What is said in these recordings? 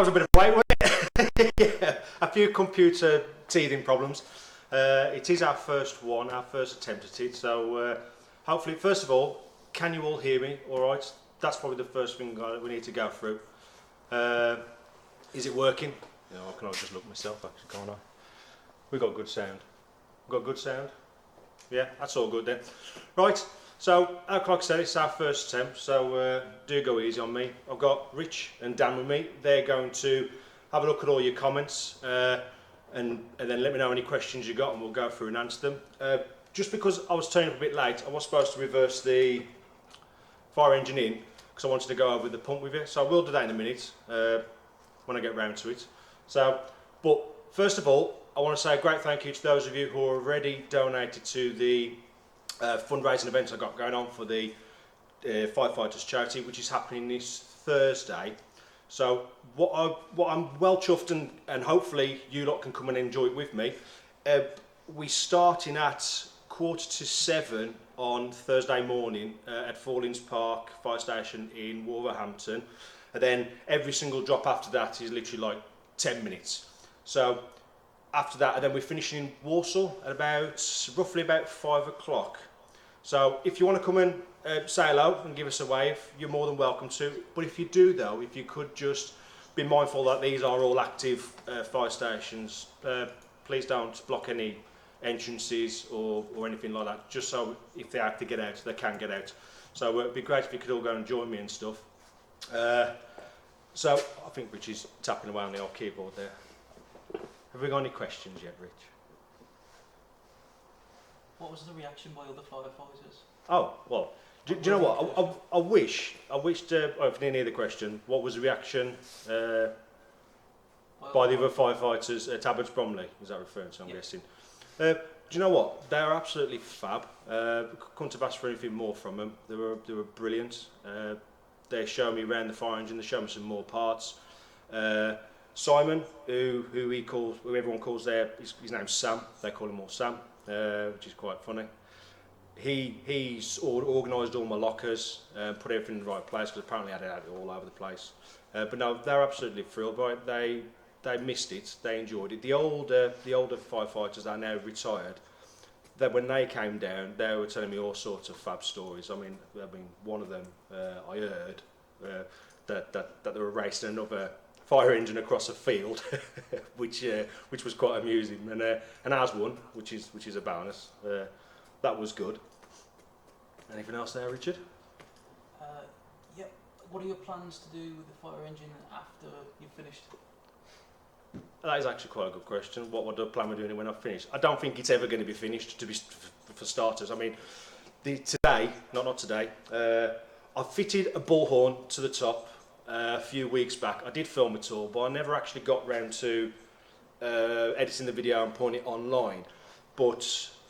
was a bit of a wait, wasn't it? Yeah, a few computer teething problems. It is our first one, our first attempt at it, so hopefully, first of all, can you all hear me? Alright, that's probably the first thing we need to go through. Is it working? You know, I can just look myself actually, can't I? We've got good sound. We've got good sound? Yeah, that's all good then. Right, so like I said, it's our first attempt, so do go easy on me. I've got Rich and Dan with me. They're going to have a look at all your comments and then let me know any questions you got and we'll go through and answer them. Just because I was turning up a bit late, I was supposed to reverse the fire engine in because I wanted to go over the pump with you, so I will do that in a minute when I get round to it. So, but first of all, I want to say a great thank you to those of you who already donated to the fundraising event I got going on for the Firefighters charity, which is happening this Thursday. So what I'm well chuffed and hopefully you lot can come and enjoy it with me. We starting at 6:45 on Thursday morning at Fallings Park Fire Station in Wolverhampton, and then every single drop after that is literally like 10 minutes. So after that, and then we're finishing in Warsaw at roughly about 5 o'clock. So if you want to come and say hello and give us a wave, you're more than welcome to. But if you do though, if you could just be mindful that these are all active fire stations, please don't block any entrances or anything like that, just so if they have to get out, they can get out. So it'd be great if you could all go and join me and stuff. So I think Rich is tapping away on the old keyboard there. Have we got any questions yet, Rich? What was the reaction by other firefighters? Oh, well, do you know what? I wished, if you didn't hear the question, what was the reaction by the other firefighters at Abbots Bromley? Was that referring to, I'm guessing? Do you know what? They are absolutely fab. Couldn't have asked for anything more from them. They were brilliant. They showed me around the fire engine, they showed me some more parts. Simon, who everyone calls his name's Sam, they call him all Sam, which is quite funny. He's organised all my lockers, put everything in the right place, because apparently I had it all over the place. But no, they're absolutely thrilled by it. They missed it, they enjoyed it. The older firefighters are now retired. That when they came down, they were telling me all sorts of fab stories. I mean, one of them I heard that they were racing another fire engine across a field, which was quite amusing, and ours won, which is a bonus. That was good. Anything else there, Richard? Yep. What are your plans to do with the fire engine after you've finished? That is actually quite a good question. What do I plan on doing when I've finished? I don't think it's ever going to be finished, for starters. I mean, not today, I fitted a bullhorn to the top a few weeks back. I did film it all, but I never actually got round to editing the video and putting it online. But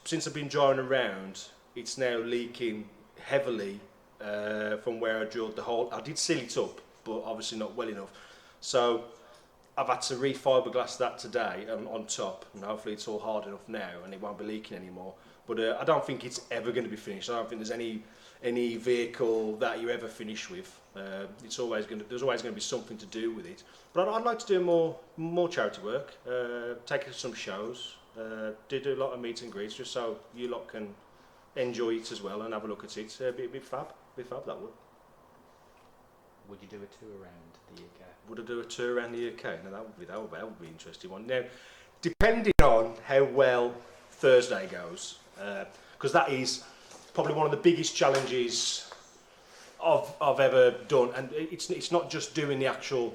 since I've been driving around, it's now leaking heavily from where I drilled the hole. I did seal it up, but obviously not well enough. So I've had to re-fiberglass that today on top, and hopefully it's all hard enough now and it won't be leaking anymore. But I don't think it's ever going to be finished. I don't think there's any vehicle that you ever finish with. There's always going to be something to do with it. But I'd like to do more charity work, take it to some shows, do a lot of meet and greets, just so you lot can enjoy it as well and have a look at it. It'd be fab, that would. Would you do a tour around the UK? Would I do a tour around the UK? No, that would be an interesting one. Now, depending on how well Thursday goes, because that is probably one of the biggest challenges I've ever done, and it's not just doing the actual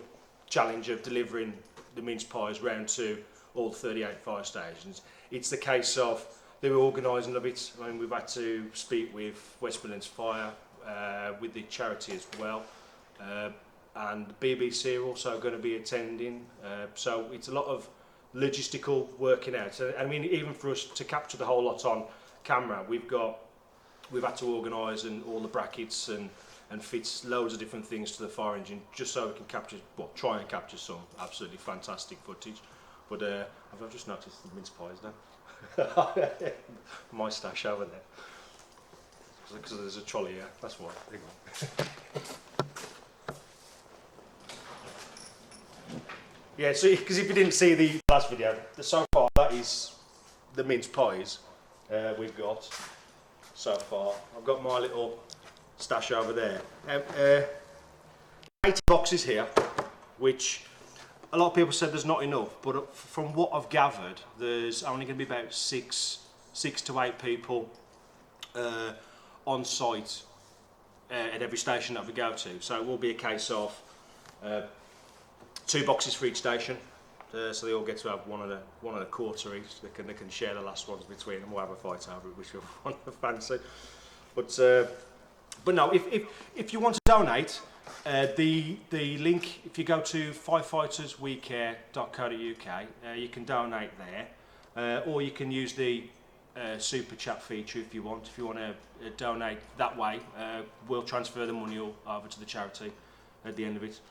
challenge of delivering the mince pies round to all 38 fire stations. It's the case of the organising of it. I mean, we've had to speak with West Midlands Fire, with the charity as well. And the BBC are also going to be attending, so it's a lot of logistical working out. I mean, even for us to capture the whole lot on camera, we've had to organise and all the brackets and fit loads of different things to the fire engine, just so we can try and capture some absolutely fantastic footage. But I've just noticed the mince pies now. My stash over there, because there's a trolley here. That's why. Hang on. Yeah, so because if you didn't see the last video, so far that is the mince pies we've got so far. I've got my little stash over there. 80 boxes here, which a lot of people said there's not enough, but from what I've gathered, there's only going to be about six to 8 people on site at every station that we go to. So it will be a case of 2 boxes for each station, so they all get to have one and a quarter each. They can share the last ones between them. We'll have a fight over it, which one to fancy. But no, if you want to donate, the link, if you go to firefighterswecare.co.uk, you can donate there, or you can use the super chat feature if you want. If you want to donate that way, we'll transfer the money over to the charity at the end of it.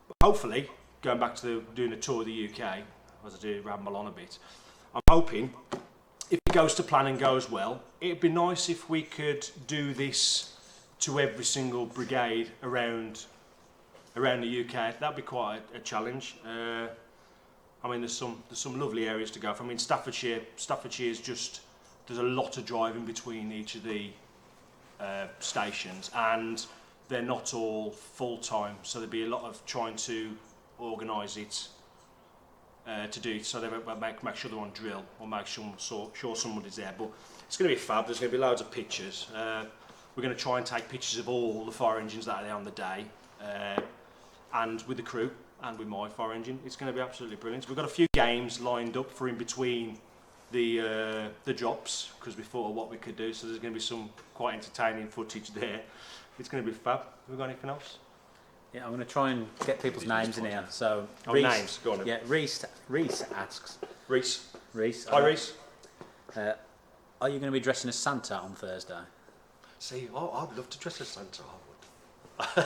But hopefully, going back to doing a tour of the UK, as I do ramble on a bit, I'm hoping if it goes to plan and goes well, it'd be nice if we could do this to every single brigade around the UK. That'd be quite a challenge. I mean, there's some lovely areas to go from. I mean, Staffordshire is there's a lot of driving between each of the stations, and they're not all full time, so there'd be a lot of trying to organise it to do it, so they make sure they're on drill, or make sure somebody's there. But it's going to be fab. There's going to be loads of pictures. We're going to try and take pictures of all the fire engines that are there on the day, and with the crew and with my fire engine. It's going to be absolutely brilliant. We've got a few games lined up for in between the drops, because we thought of what we could do, so there's going to be some quite entertaining footage there. It's going to be fab. Have we got anything else? Yeah, I'm going to try and get people's names in here. So, names, go on then. Yeah, Reese asks. Reese. Hi, Reese. Are you going to be dressing as Santa on Thursday? See, I'd love to dress as Santa. I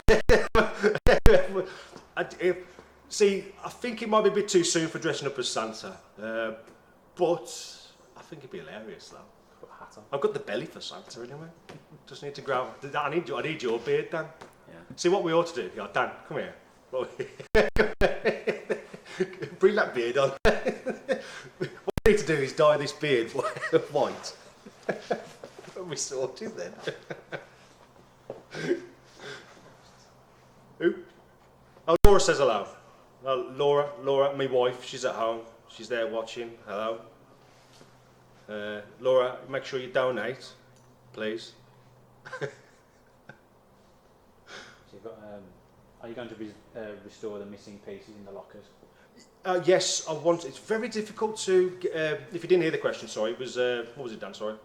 would. See, I think it might be a bit too soon for dressing up as Santa, but I think it'd be hilarious though. Put a hat on. I've got the belly for Santa anyway. Just need to grab. I need your beard, Dan. Yeah. See what we ought to do. Yeah, Dan, come here. Bring that beard on. What we need to do is dye this beard white. We sorted then. Who? Oh, Laura says hello. Laura, my wife, she's at home. She's there watching. Hello. Laura, make sure you donate, please. So you've got, are you going to restore the missing pieces in the lockers? Yes, I want. It's very difficult to. If you didn't hear the question, sorry, it was what was it, Dan? Sorry,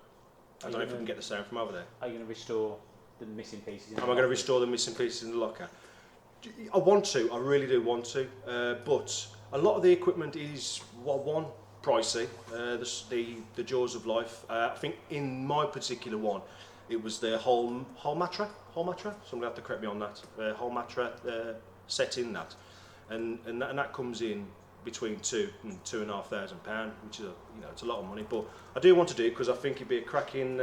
I don't know if we can get the sound from over there. Are you going to restore the missing pieces? Am I going to restore the missing pieces in the locker? I want to. I really do want to. But a lot of the equipment is one pricey. The Jaws of Life. I think in my particular one, it was the whole matra. Somebody have to correct me on that. Whole matra set in that, and that comes in between £2,000 and £2,500, which is it's a lot of money. But I do want to do it because I think it'd be a cracking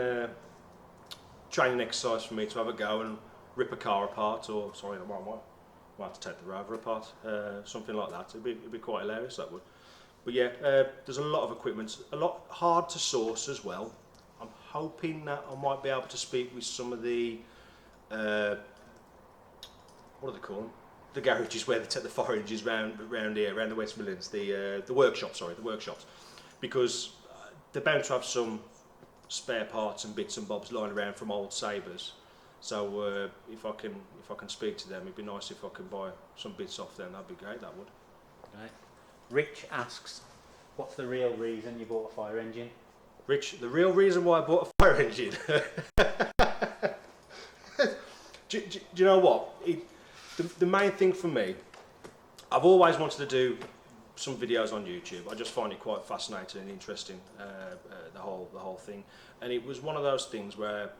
training exercise for me to have a go and rip a car apart, or sorry, I might have to take the Rover apart, something like that. It'd be quite hilarious, that would. But yeah, there's a lot of equipment, a lot hard to source as well. I'm hoping that I might be able to speak with some of the what are they called? The garages where they take the fire engines round here, around the West Midlands, the workshops, because they're bound to have some spare parts and bits and bobs lying around from old Sabres. So if I can speak to them, it'd be nice if I can buy some bits off them. That'd be great. That would. Right. Rich asks, what's the real reason you bought a fire engine? Rich, the real reason why I bought a fire engine. do you know what? The main thing for me, I've always wanted to do some videos on YouTube. I just find it quite fascinating and interesting, the whole thing. And it was one of those things where,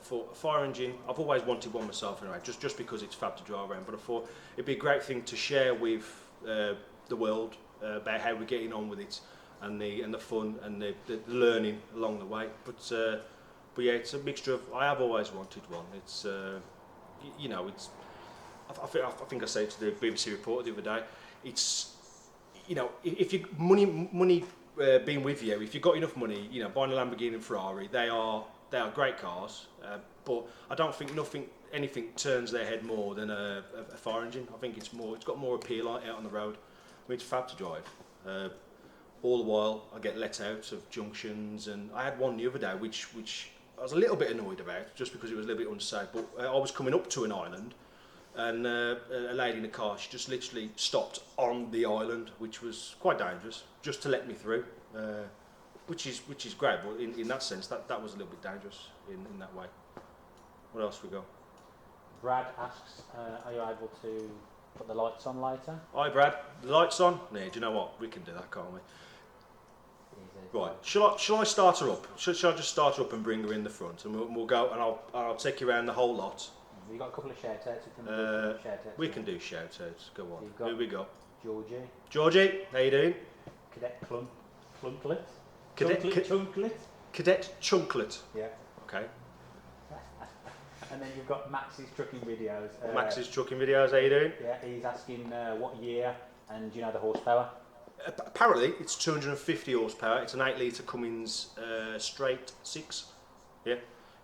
for a fire engine, I've always wanted one myself anyway, just because it's fab to drive around. But I thought it'd be a great thing to share with the world about how we're getting on with it, and the fun and the learning along the way. But yeah, it's a mixture of. I have always wanted one. It's it's. I think I said to the BBC reporter the other day. It's you know, if you money being with you, if you've got enough money, you know, buying a Lamborghini and Ferrari, they are great cars, but I don't think anything turns their head more than a fire engine. I think it's got more appeal out on the road. I mean, it's fab to drive. All the while, I get let out of junctions, and I had one the other day, which I was a little bit annoyed about, just because it was a little bit unsafe. But I was coming up to an island, and a lady in a car, she just literally stopped on the island, which was quite dangerous, just to let me through. Which is great, but in that sense, that was a little bit dangerous in that way. What else we got? Brad asks, are you able to put the lights on later? Hi Brad, the lights on? Yeah, do you know what? We can do that, can't we? Easy. Right, shall I start her up? Shall I just start her up and bring her in the front, and we'll go, and I'll take you around the whole lot. We've got a couple of shout outs. We can do shout outs. We can do shout outs. Go on. Who we got? Georgie, how you doing? Cadet Clunklet. Cadet Chunklet. Cadet Chunklet. Yeah. Okay. And then you've got Max's trucking videos. Max's trucking videos. How you doing? Yeah, he's asking what year and do you know the horsepower? Apparently, it's 250 horsepower. It's an 8-litre Cummins straight 6. Yeah.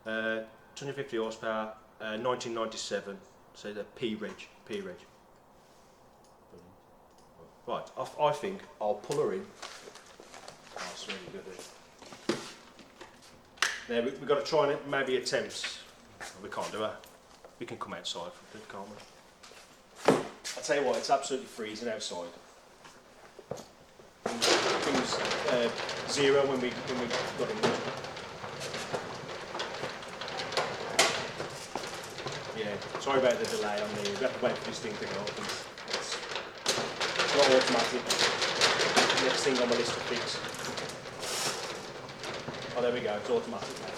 250 horsepower. 1997. So the P-Reg. Right. I think I'll pull her in. Oh, that's really good. Now we've got to try and maybe attempt. We can't do that. We can come outside for it, can't we? I tell you what, it's absolutely freezing outside. It was 0 when we got in there. Yeah, sorry about the delay on the. We have to wait for this thing to go up. It's not automatic. Next thing on the list to fix. Oh, there we go. It's automatic now.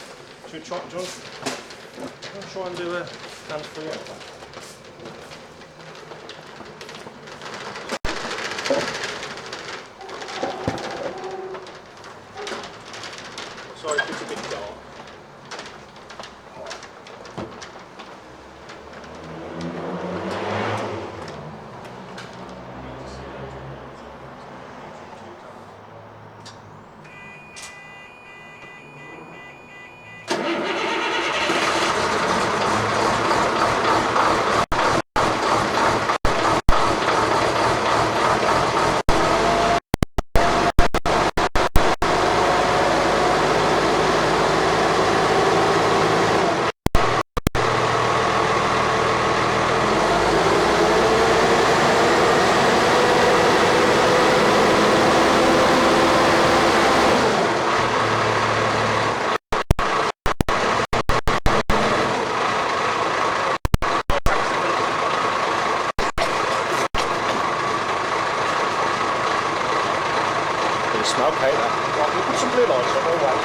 Should we try, John? I'll try and do a hands-free out. Sorry if it's a bit dark. Smoke, hey, that. Right, we'll put some blue lights on, all right.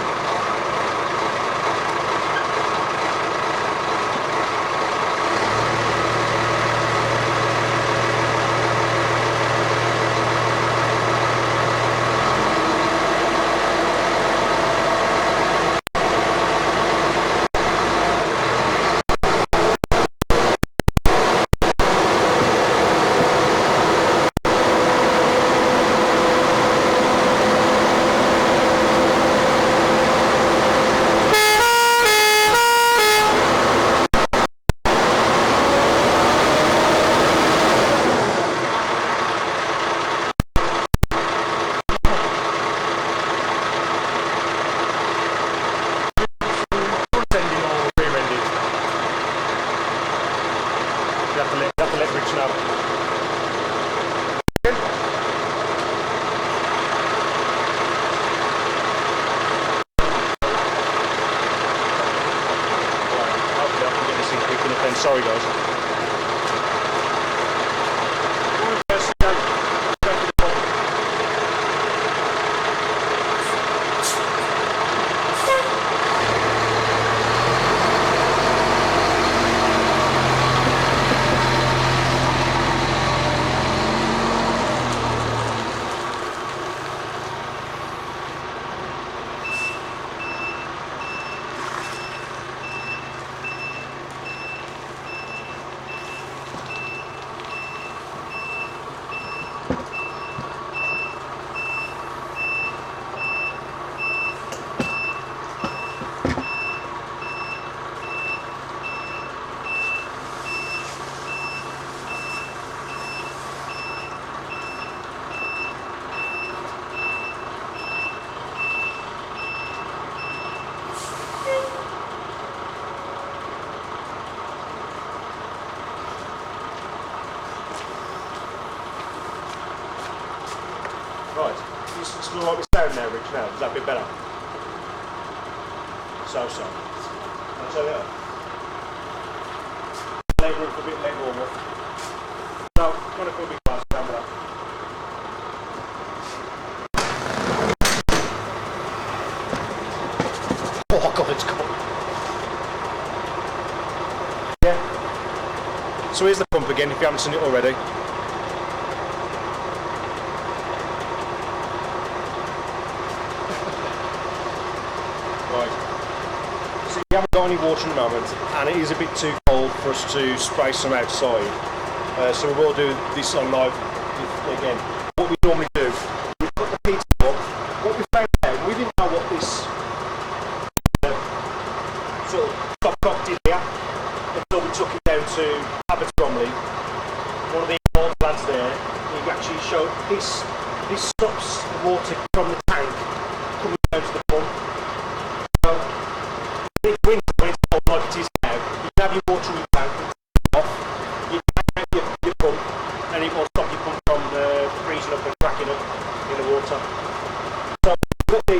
Sorry guys. still like the sound now, Rich, now? Is that a bit better? So. I'll tell you that. Leg room for a bit leg warm up. So, I'm going to put a big glass down with that. Oh god, it's cold. Yeah. So here's the pump again, if you haven't seen it already. We haven't got any water at the moment, and it is a bit too cold for us to spray some outside. So we will do this on live again. What we normally do, we put the heater up. What we found out, we didn't know what this sort of stopcock did here until we took it down to Abbott Bromley. One of the old lads there, he actually showed this stops the water from the tank coming down to the pump. It's winter when it's cold like it is now. You can have your water in your tank off, you can have your pump, and it will stop your pump from freezing up and cracking up in the water. So we've got the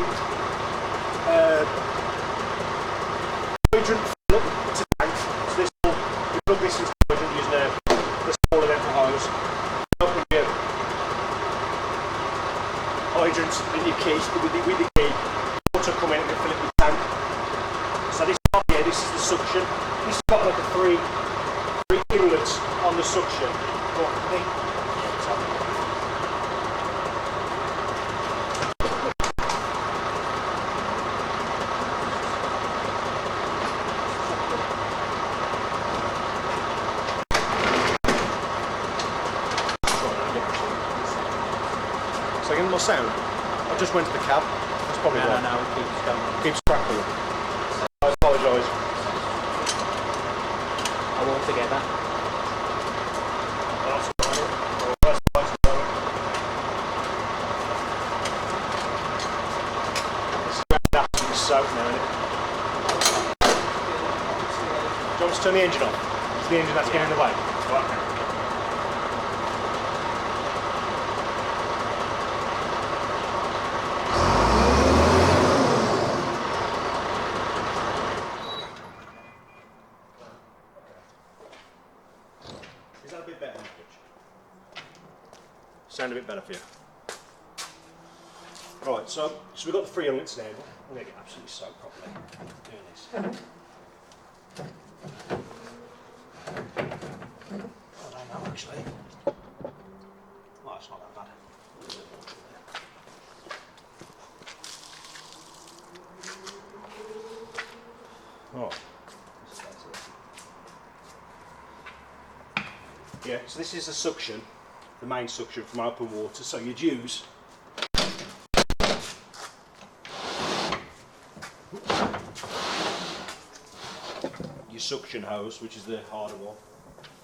hydrant fill up to the tank. So this will, we plug this into the hydrant using the smaller end of the hose. Up with your hydrant and your key, with the key, water come in and fill it with the tank. So this top here, this is the suction. This has got like a three inlets on the suction. But so again, my sound. I just went to the cab. That's probably why. No, it keeps going. Keeps crackling. I apologise. Are all together? That's fine. That's fine. This is absolutely soaked now, isn't it? Do you want to turn the engine on? It's the engine that's getting in the way. Right. Is that a bit better, Mitch? Sound a bit better for you? Right, so we've got the three inlets now. I'm going to get absolutely soaked properly doing this. I don't know actually. Oh, it's not that bad. A bit more there. Oh. Yeah, so this is the suction, the main suction from open water. So you'd use your suction hose, which is the harder one,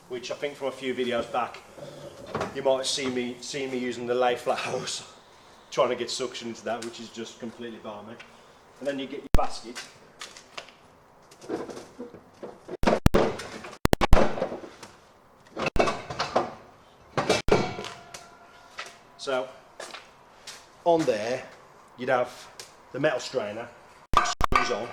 which I think from a few videos back you might see me using the lay flat hose, trying to get suction into that, which is just completely balmy. And then you get your basket. So on there you'd have the metal strainer, screws on.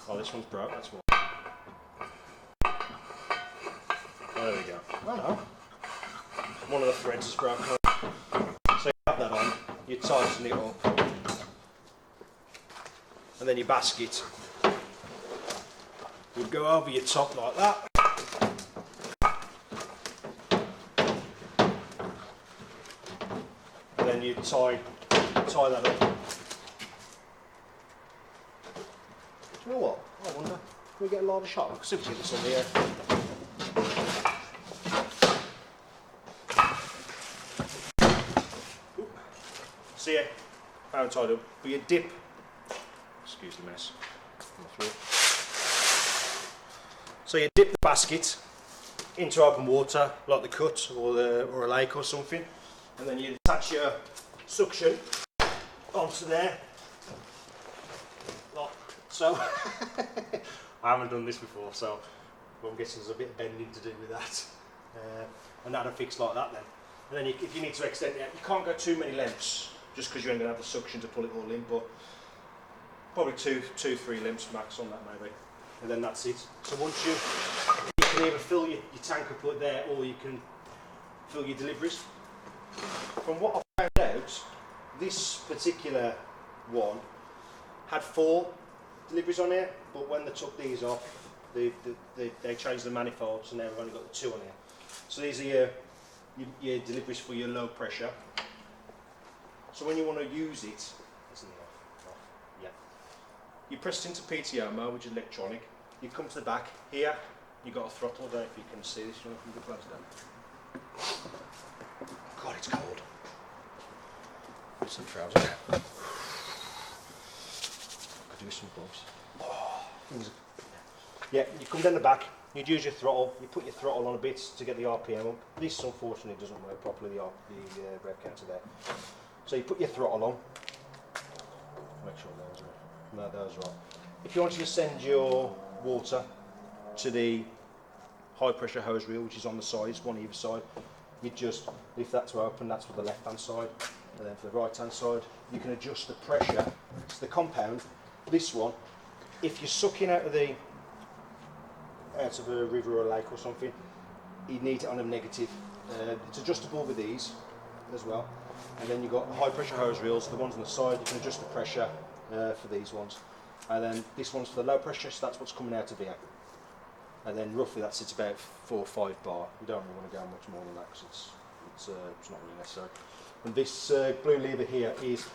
Oh, this one's broke, that's why. Oh, there we go. Oh no. One of the threads is broken. So you have that on, you tighten it up. And then your basket would go over your top like that. And then you tie that up. You know what? I wonder, can we get a lot of shot? I can see this on the air. See it? Power tied up. But you dip, excuse the mess on the floor. So you dip the basket into open water, like the cut or a lake or something, and then you attach your suction onto there, like so. I haven't done this before, so Well, I'm guessing there's a bit of bending to do with that. And that'll fix like that then. And then if you need to extend it, you can't go too many lengths just because you ain't going to have the suction to pull it all in, but probably two, 3 lengths max on that maybe. And then that's it. So once you can either fill your tank up there or you can fill your deliveries. From what I found out, this particular one had 4 deliveries on here, but when they took these off, they changed the manifolds and now we've only got the 2 on here. So these are your deliveries for your low pressure. So when you want to use it, isn't it off? Yeah. You press it into PTO mode, which is electronic. You come to the back here. You've got a throttle. I don't know if you can see this. You want to come a bit closer down. God, it's cold. Put some trousers on. Could do some gloves. Yeah, you come down the back. You'd use your throttle. You put your throttle on a bit to get the RPM up. This unfortunately doesn't work properly. The rev counter there. So you put your throttle on. Make sure those are right. No, those are right. If you wanted to send your water to the high pressure hose reel, which is on the sides, one either side, you just lift that to open. That's for the left hand side, and then for the right hand side, you can adjust the pressure. It's the compound. This one, if you're sucking out of a river or a lake or something, you need it on a negative. It's adjustable with these as well. And then you've got high pressure hose reels, the ones on the side, you can adjust the pressure for these ones. And then this one's for the low pressure, so that's what's coming out of here. And then roughly that sits about 4 or 5 bar. You don't really want to go much more than that because it's not really necessary. And this blue lever here is,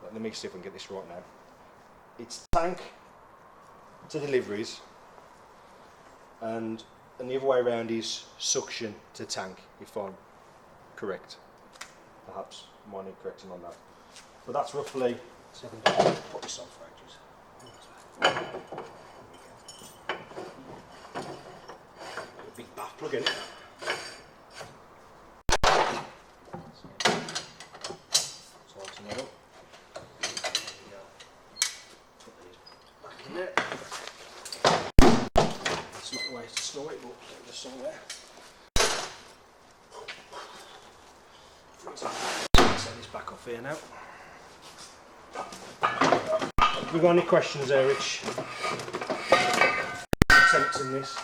let me see if I can get this right now. It's tank to deliveries, and the other way around is suction to tank, if I'm correct. Perhaps I might need correcting on that. But that's roughly, see if I can put this on for ages. A big bath plug in. Tighten that up. There we go. Put these back in there. That's not the way to store it, but put it just somewhere. Set this back off here now. Have we got any questions there, Rich? Attempting this.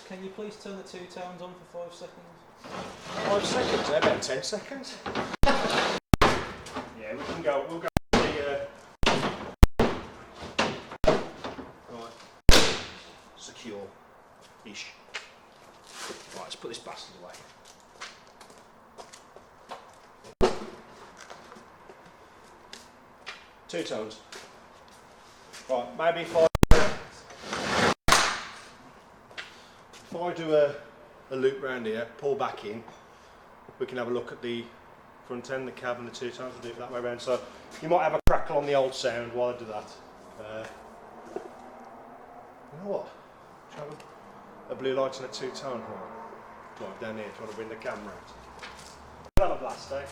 Can you please turn the 2 tones on for 5 seconds? 5 seconds, about 10 seconds. Yeah, we can go, we'll go to the right, secure-ish. Right, let's put this bastard away. Two tones. Right, maybe if I do a loop round here, pull back in, we can have a look at the front end, the cab and the 2 tones. We'll do it that way around. So you might have a crackle on the old sound while I do that. You know what? Should I have a blue light and a 2 tone? Right, down here, trying to bring the camera out. We'll have a blast, eh?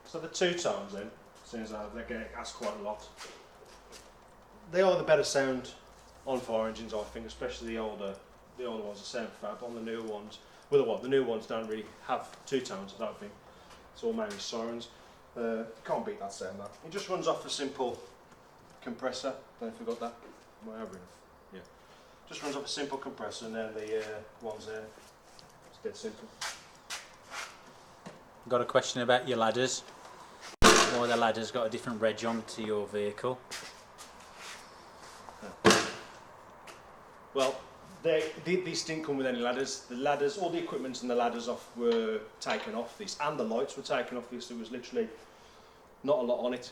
So the 2 tones then, since they get asked quite a lot. they are the better sound on fire engines, I think, especially the older ones. The sound fab on the newer ones. Well, the new ones don't really have two tones. I don't think. It's all mainly sirens. Can't beat that sound. That it just runs off a simple compressor. Don't forget that. Yeah. Just runs off a simple compressor, and then the ones there. It's dead simple. Got a question about your ladders. Why the ladder's got a different reg on to your vehicle? Well, these didn't come with any ladders. The ladders, all the equipment and the ladders were taken off this, and the lights were taken off this. There was literally not a lot on it.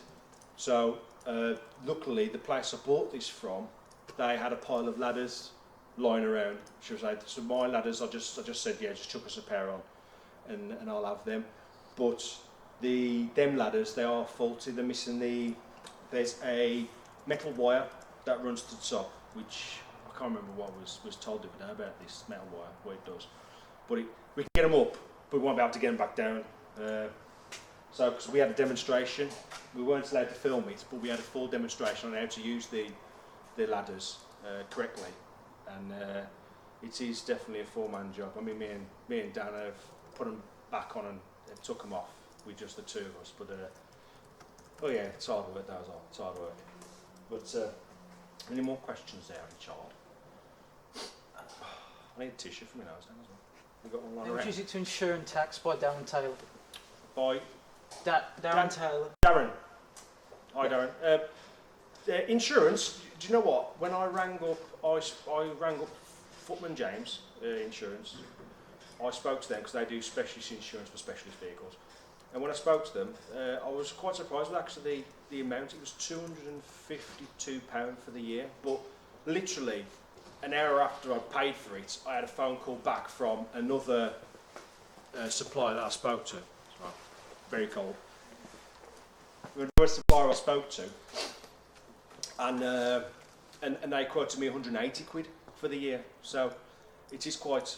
So luckily, the place I bought this from, they had a pile of ladders lying around. She was like, so my ladders, I just said, yeah, just chuck us a pair on, and I'll have them. But them ladders, they are faulty. They're missing there's a metal wire that runs to the top, which I can't remember what was told the other day about this metal wire, what it does. But we can get them up, but we won't be able to get them back down. So, because we had a demonstration, we weren't allowed to film it, but we had a full demonstration on how to use the ladders correctly, and it is definitely a four-man job. I mean, me and Dan have put them back on and took them off with just the two of us. But oh yeah, it's hard work. That was all. It's hard work. But any more questions there, Richard? I need a tissue for my nose then as well. We've got one lying How much around. is it to insure and tax by Darren Taylor? By Darren Taylor. Darren. Hi, Darren. Insurance. Do you know what? When I rang up, I rang up Footman James Insurance. I spoke to them because they do specialist insurance for specialist vehicles. And when I spoke to them, I was quite surprised with actually the amount. It was £252 for the year. But literally, an hour after I paid for it, I had a phone call back from another supplier that I spoke to. Oh, very cold. The supplier I spoke to, and they quoted me 180 quid for the year. So it is quite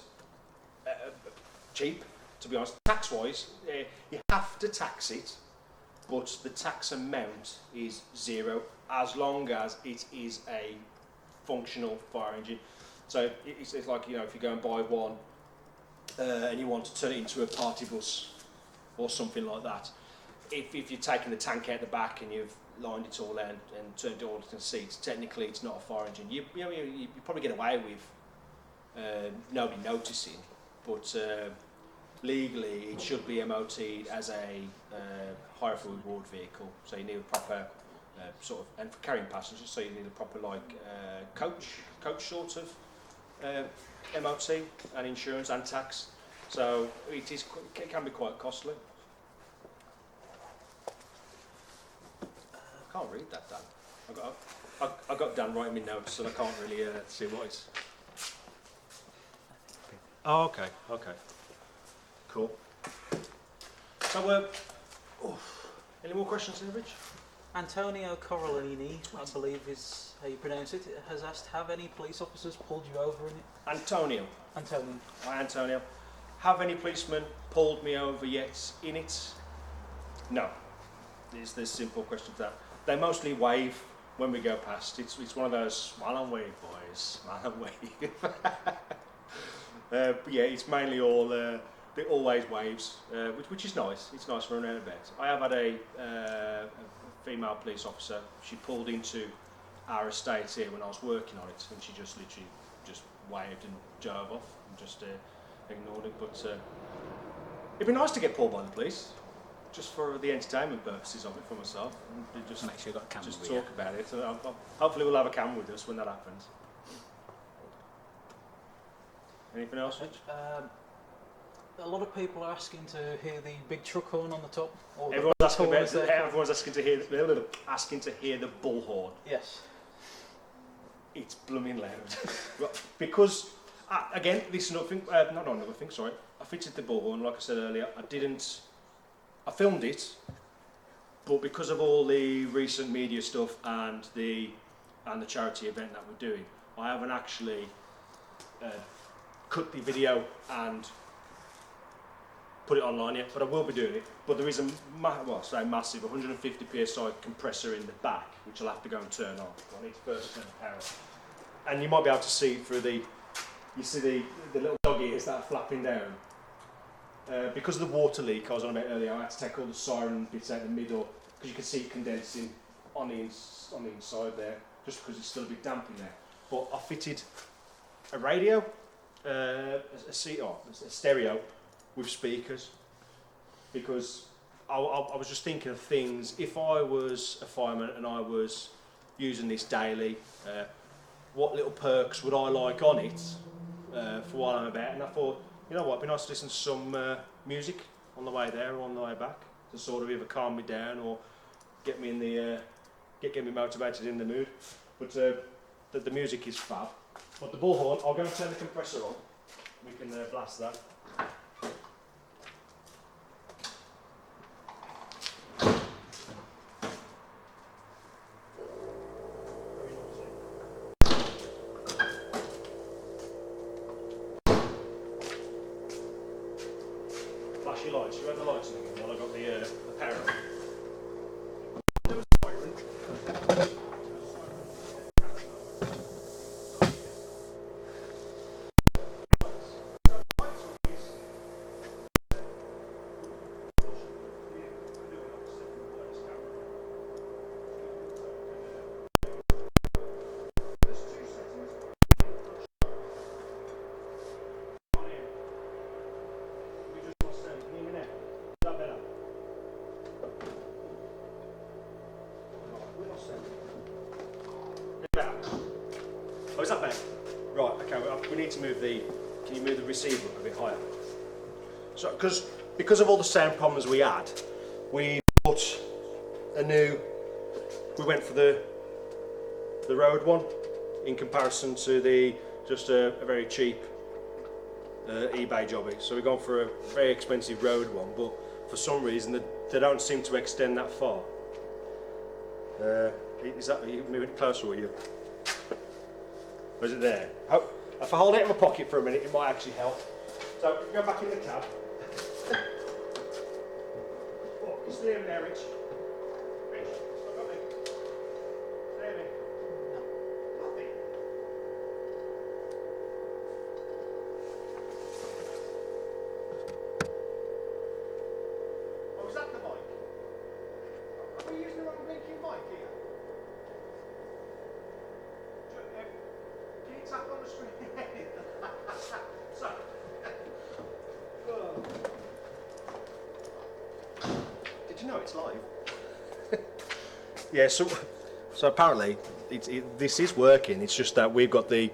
cheap, to be honest. Tax-wise, you have to tax it, but the tax amount is zero as long as it is a functional fire engine. So it's like, you know, if you go and buy one and you want to turn it into a party bus or something like that, if you're taking the tank out the back and you've lined it all out and turned it all into seats, technically it's not a fire engine. You probably get away with nobody noticing, but legally it should be MOT'd as a hire for reward vehicle. So you need a proper sort of, and for carrying passengers, so you need a proper coach sort of MOT and insurance and tax. So it can be quite costly. I can't read that, Dan. I got Dan writing me notes, and I can't really see what it's. Oh, okay, cool. So, any more questions, here, Rich? Antonio Corellini, I believe is how you pronounce it, has asked, have any police officers pulled you over in it? Antonio. Hi, Antonio. Have any policemen pulled me over yet in it? No. There's simple question to that. They mostly wave when we go past. It's one of those smile and wave, boys. Smile and wave. But yeah, it's mainly all they always waves, which is nice. It's nice for an about. I have had a female police officer. She pulled into our estate here when I was working on it, and she just literally just waved and drove off and just ignored it. But it'd be nice to get pulled by the police, just for the entertainment purposes of it for myself. And just Make sure you've got a camera just with talk you. about it. And hopefully we'll have a camera with us when that happens. Anything else, Rich? A lot of people are asking to hear the big truck horn on the top. Or Everyone's the asking, horn, as they're called. everyone's asking to hear the bullhorn. Yes. It's blooming loud. Because, again, this is another thing, sorry. I fitted the bullhorn, like I said earlier. I filmed it, but because of all the recent media stuff and the charity event that we're doing, I haven't actually cut the video and put it online yet, but I will be doing it. But there is a massive 150 psi compressor in the back, which I'll have to go and turn on. I need to first turn the power on. And you might be able to see through the little dog ears that are flapping down. Because of the water leak I was on about earlier, I had to take all the siren bits out the middle, because you can see it condensing on the inside there, just because it's still a bit damp in there. But I fitted a radio, a stereo with speakers, because I was just thinking of things. If I was a fireman and I was using this daily, what little perks would I like on it for while I'm about? And I thought, you know what, it'd be nice to listen to some music on the way there or on the way back to sort of either calm me down or get me in the get me motivated in the mood. But the music is fab. But the bullhorn, I'll go and turn the compressor on. We can blast that. Flash your lights. You had the lights on again while I got the power on. There was a siren. Oh, is that better? Right, okay, we need to move the... Can you move the receiver a bit higher? So, because of all the sound problems we had, we bought a new... We went for the Rode one in comparison to the just a very cheap eBay jobby. So we've gone for a very expensive Rode one, but for some reason they don't seem to extend that far. Are you moving it closer, will you? Or is it there? If I hold it in my pocket for a minute, it might actually help. So, go back in the cab. Oh, you stay over there, Rich. Rich, stop got me. Stay over there. Nothing. Oh, is that the mic? Are we using the wrong blinking mic here? Can you tap on the screen? So, did you know it's live? Yeah, so apparently this is working. It's just that we've got the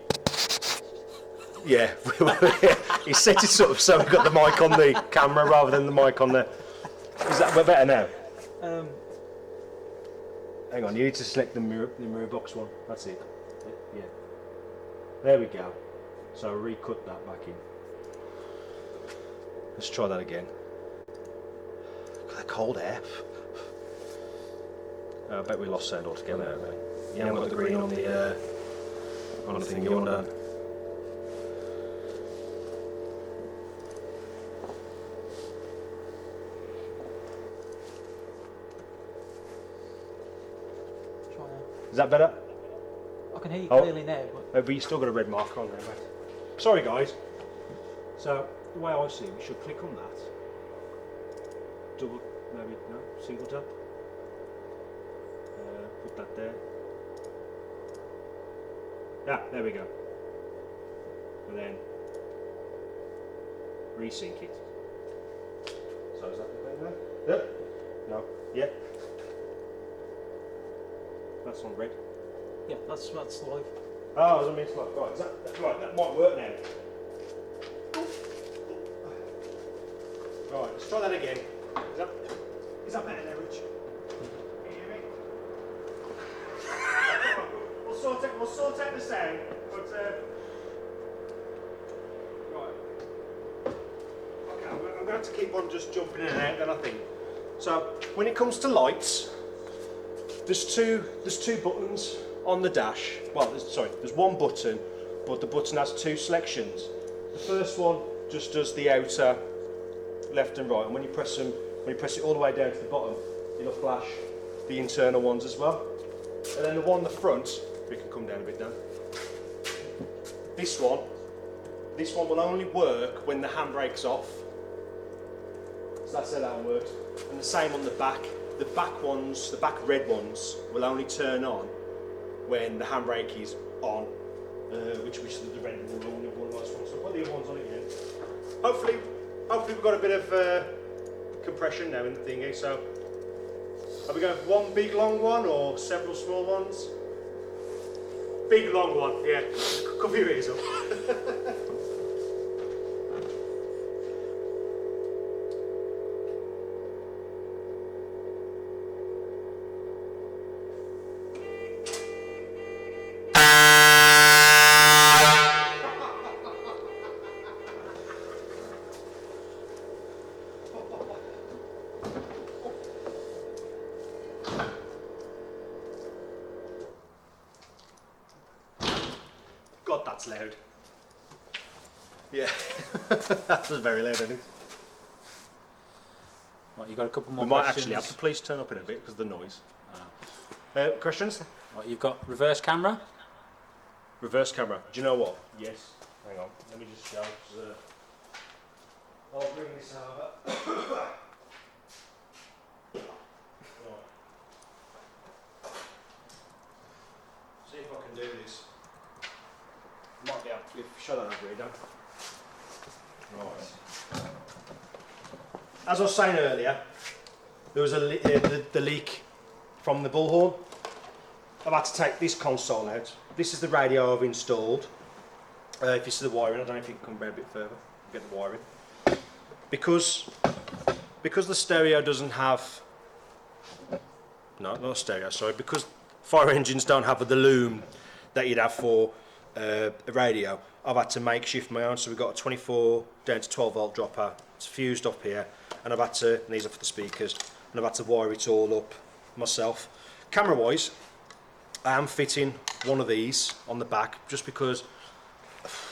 he set it up so we've got the mic on the camera rather than the mic on the. Is that we're better now? Hang on, you need to select the mirror box one. That's it. Yeah. There we go. So recut that back in. Let's try that again. Look at that cold air. I bet we lost sound altogether, haven't we? Yeah, I've got the green on the thing you're done. Try now. Is that better? I can hear you clearly now, but But you still got a red marker on there, mate. Sorry, guys. So the way I see it, we should click on that. Double, maybe no, single tap. Put that there. Yeah, there we go. And then resync it. So is that the thing there? Yep. No. Yeah. That's on red. yeah, that's live. Oh, it's on me slot. Right, right, that might work now. Right, let's try that again. Is that better now, Rich? Can you hear me? We'll sort out the sound, but right. Okay, I'm going to have to keep on just jumping in and out then, I think. So when it comes to lights, there's two buttons on the dash. Well, there's one button, but the button has two selections. The first one just does the outer left and right, and when you press them, when you press it all the way down to the bottom, it'll flash the internal ones as well. And then the one in the front, we can come down a bit down. This one will only work when the handbrake's off. So that's how that works. And the same on the back. The back ones, the back red ones, will only turn on when the handbrake is on. Which the red one will nice one. So put the other ones on again. Hopefully we've got a bit of compression now in the thingy. So are we going for one big long one or several small ones? Big long one, yeah. Cover your ears up. God, that's loud. Yeah, that was very loud, I think. What, you got a couple more We might questions? actually have to please turn up in a bit because of the noise. Questions? What, you've got reverse camera? Reverse camera. Do you know what? Yes. Hang on. Let me just show. I'll bring this over. Right. See if I can do this. Might be able to show that over here, don't Right. As I was saying earlier, there was the leak from the bullhorn. I've had to take this console out. This is the radio I've installed. If you see the wiring, I don't know if you can come back a bit further, get the wiring. Because the stereo doesn't have, no, not stereo, sorry, because fire engines don't have the loom that you'd have for a radio, I've had to makeshift my own. So we've got a 24 down to 12 volt dropper, it's fused up here, and I've had to, and these are for the speakers, and I've had to wire it all up myself. Camera wise, I am fitting one of these on the back just because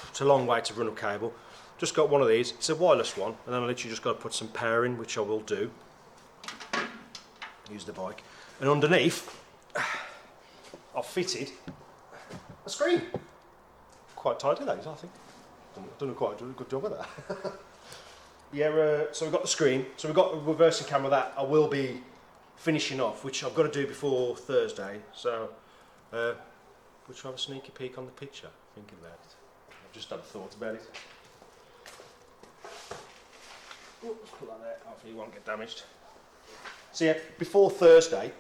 it's a long way to run a cable. Just got one of these, it's a wireless one, and then I literally just got to put some power in, which I will do. Use the bike. And underneath, I've fitted a screen. Quite tidy that is, I think. Done quite a good job of that. Yeah, so we've got the screen, so we've got a reversing camera that I will be finishing off, which I've got to do before Thursday. So, we'll have a sneaky peek on the picture, thinking about it. I've just had a thought about it. Ooh, let's put that there, hopefully it won't get damaged. So yeah, before Thursday,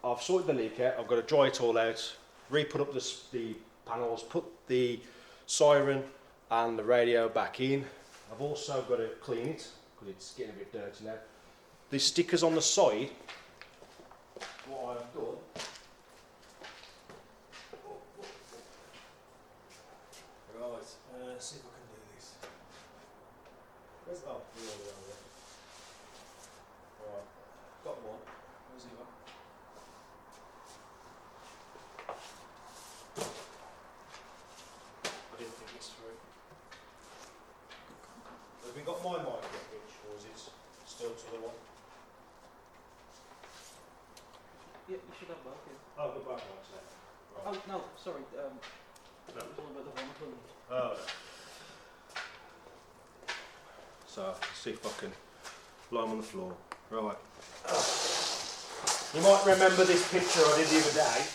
I've sorted the leak out, I've got to dry it all out, re-put up the panels, put the siren and the radio back in. I've also got to clean it, because it's getting a bit dirty now. The stickers on the side, what I've done, right, see if I can do this. Where's, oh, the other one there. Right, got one. Where's the other? I didn't think it's through. Have we got my micro pitch, or is it still to the one? Yeah, you should have both, yeah. Oh, the back one's there. Right. Oh, no, sorry. No. It was all about the one, wasn't it? Oh, no. So, see if I can lie 'em on the floor. Right. You might remember this picture I did the other day.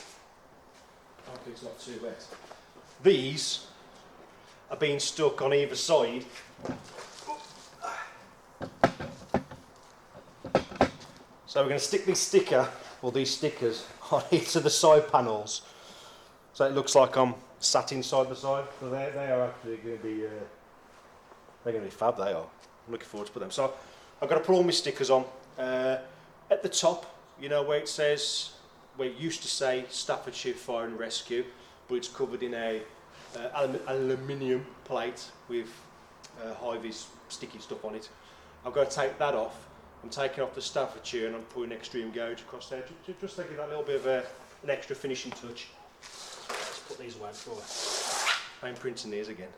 Hopefully it's not too wet. These are being stuck on either side. So we're going to stick this sticker, or these stickers, on each of the side panels. So it looks like I'm sat inside the side. So they are actually going to be, they're going to be fab, they are. I'm looking forward to put them. So I've got to put all my stickers on. At the top, you know where it says, where it used to say Staffordshire Fire and Rescue, but it's covered in a aluminium plate with high-vis sticky stuff on it. I've got to take that off. I'm taking off the Staffordshire and I'm putting extreme gauge across there, just to give that little bit of an extra finishing touch. Let's put these away before I'm printing these again.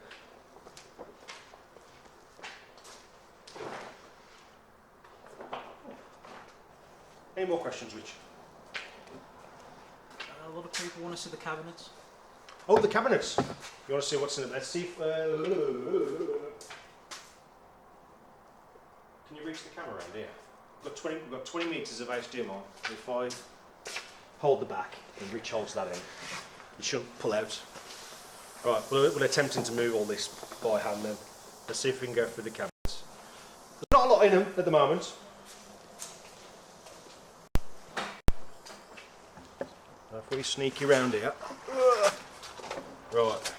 more questions, Rich? A lot of people want to see the cabinets. Oh, the cabinets. You want to see what's in them? Let's see if... Can you reach the camera around here? We've got 20 metres of HDMI. If I hold the back and Rich holds that in, it shouldn't pull out. Right, we're attempting to move all this by hand then. Let's see if we can go through the cabinets. There's not a lot in them at the moment. If we sneaky round here. Right.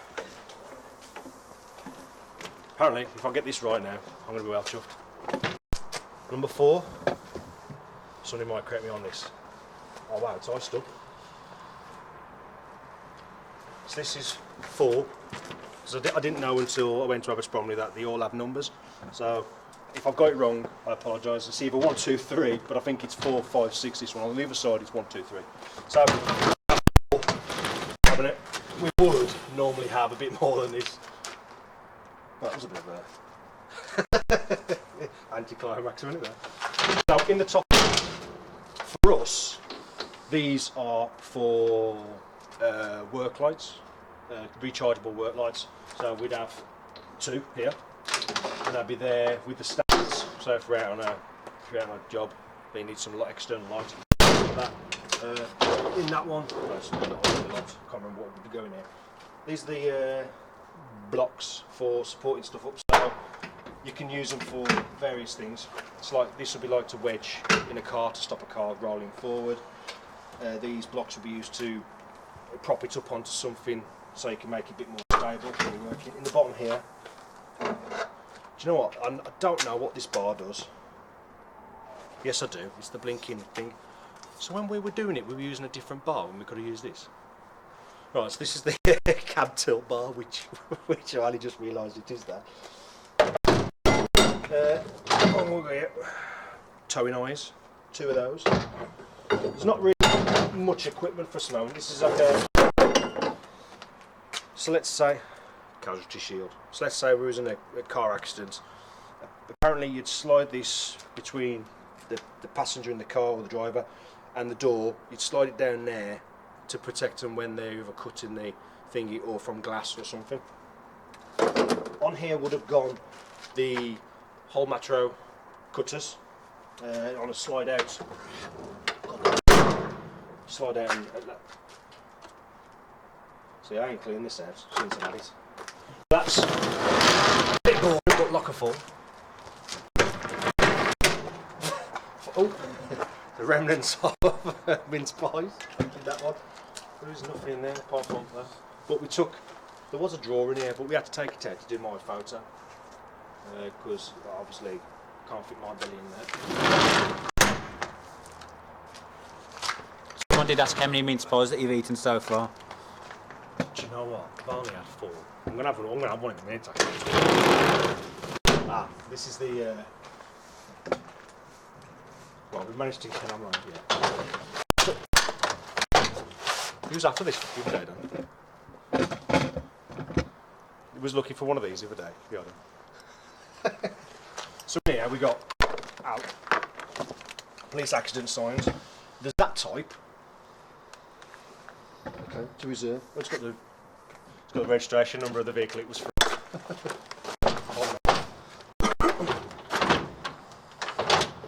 Apparently, if I get this right now, I'm going to be well chuffed. Number 4. Somebody might correct me on this. Oh wow, it's iced up. So this is 4. So I didn't know until I went to Roberts Bromley that they all have numbers. So if I've got it wrong, I apologise. It's either 1, 2, 3, but I think it's 4, 5, 6. This one on the other side, it's 1, 2, 3. So cabinet. We would normally have a bit more than this. That was a bit of a anticlimax, wasn't it? There. So in the top, for us, these are for work lights, rechargeable work lights. So we'd have 2 here, and they'd be there with the stands. So if we're out on a job, they need some external light. Like that. In that one, can't remember what would go in here. These are the blocks for supporting stuff up, so you can use them for various things. It's like this would be like to wedge in a car to stop a car rolling forward. These blocks will be used to prop it up onto something so you can make it a bit more stable when you're working. In the bottom here, do you know what? I don't know what this bar does. Yes, I do. It's the blinking thing. So when we were doing it, we were using a different bar when we could have used this. Right, so this is the cab tilt bar, which I only just realised it is that. Towing eyes, 2 of those. There's not really much equipment for us at the moment. This is like a... So let's say... Casualty shield. So let's say we was in a car accident. Apparently you'd slide this between the passenger in the car or the driver and the door. You'd slide it down there to protect them when they're either cutting the thingy or from glass or something. On here would have gone the whole Matro cutters on a slide out. Slide out and see, I ain't cleaning this out since I had it. That's a bit boring but locker full. Oh, the remnants of mince pies. That one. There is nothing in there apart from that. But we took, there was a drawer in here, but we had to take it out to do my photo. Because obviously can't fit my belly in there. Someone did ask how many mince pies that you've eaten so far. Do you know what? I've only had 4. I'm gonna have one in a minute actually. This is the well, we managed to get on right here. Who's after this the other day, Dan? He was looking for one of these the other day. Yeah. So here we got out police accident signs. There's that type. Okay, to reserve. It's got the registration number of the vehicle it was from.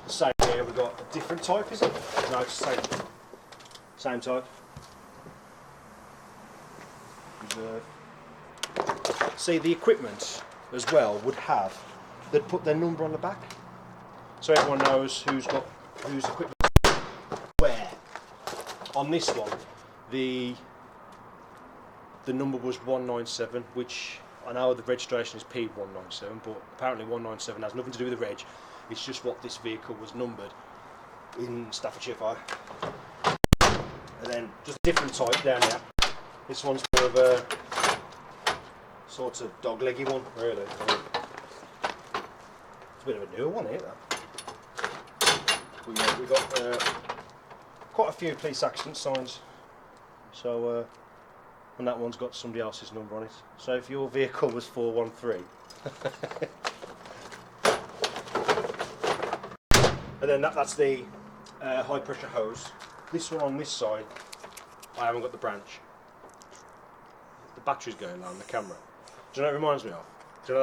Same here, we've got a different type, is it? No, it's the same type. Reserve. See, the equipment as well would have, they'd put their number on the back, so everyone knows whose equipment where. On this one, the number was 197, which I know the registration is P197, but apparently 197 has nothing to do with the reg. It's just what this vehicle was numbered in Staffordshire Fire. And then just a different type down there. This one's more of a sort of dog-leggy one, really. It's a bit of a newer one here, that. We've got quite a few police accident signs. So, and that one's got somebody else's number on it. So if your vehicle was 413, and then that's the high pressure hose. This one on this side, I haven't got the branch. The battery's going low on the camera. Do you know what it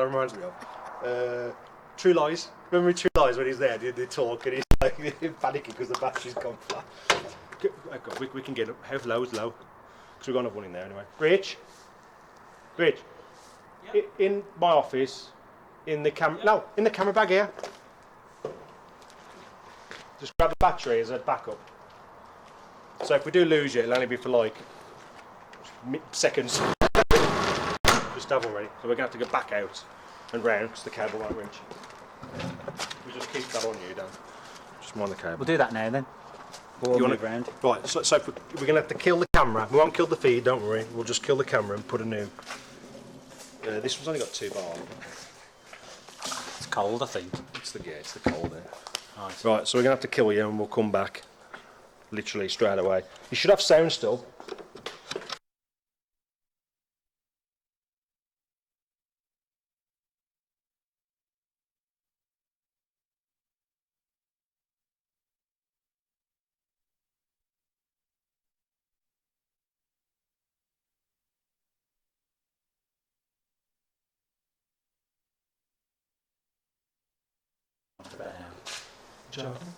reminds me of? True Lies. Remember in True Lies when he's there, they talk and he's like panicking because the battery's gone flat. We can get up. How low's low? Because we've got another one in there anyway. Rich, Yep. in my office, in the camera. Yep. No, in the camera bag here. Just grab the battery as a backup. So if we do lose it, it'll only be for like seconds. Just have one ready. So we're going to have to go back out and round because the cable won't winch. We just keep that on you, Dan. Just mind the cable. We'll do that now then. We'll You wanna- move round. Right, so if we're going to have to kill the camera. We won't kill the feed, don't worry. We'll just kill the camera and put a new... this one's only got 2 bars. It's cold, I think. It's the cold there. Right. Right, so we're going to have to kill you and we'll come back literally straight away. You should have sound still.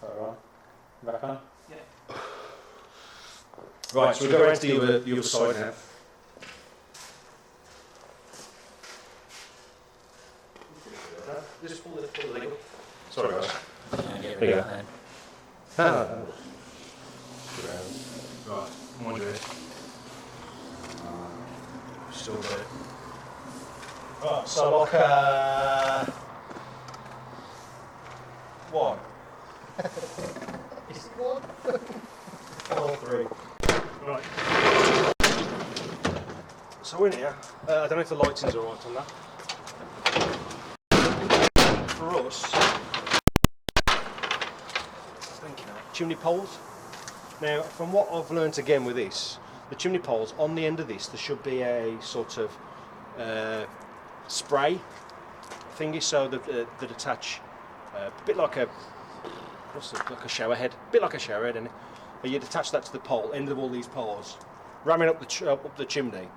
Alright. Back on? Yeah. Right, so we'll go around to the other side now. Just pull the leg up. Sorry guys. Yeah, get There you rid of go. that then. Right, mind you. Still got it. Right, so like one. Is it one? 3. Right. So we're in here. I don't know if the lighting's alright on that. For us, thinking of chimney poles. Now, from what I've learnt again with this, the chimney poles on the end of this, there should be a sort of spray thingy, so that attach a bit like a like a shower head, isn't it? But you'd attach that to the pole, end of all these poles, ramming up the chimney,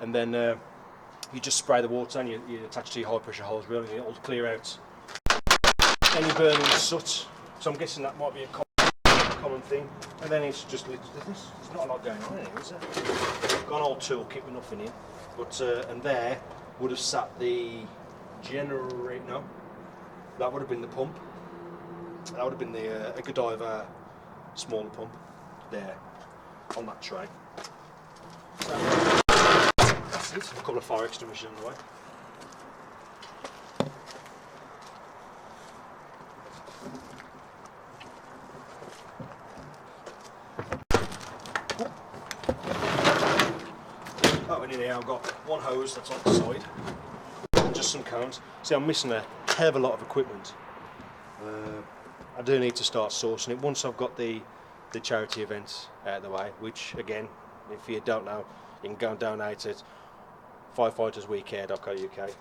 and then you just spray the water and you attach to your high pressure hose really, and it'll clear out any burning soot. So I'm guessing that might be a common thing. And then it's just there's not a lot going on in here, is there? Got an old toolkit with nothing in, but and there would have sat the generator. No, that would have been the pump. That would have been the a Godiva smaller pump there on that tray. So that's it. A couple of fire extinguishers on the way. Oh, and in here I've got one hose that's on the side, and just some cones. See, I'm missing a hell of a lot of equipment. I do need to start sourcing it once I've got the charity events out of the way, which again, if you don't know, you can go and donate at firefightersweekend.co.uk. It'd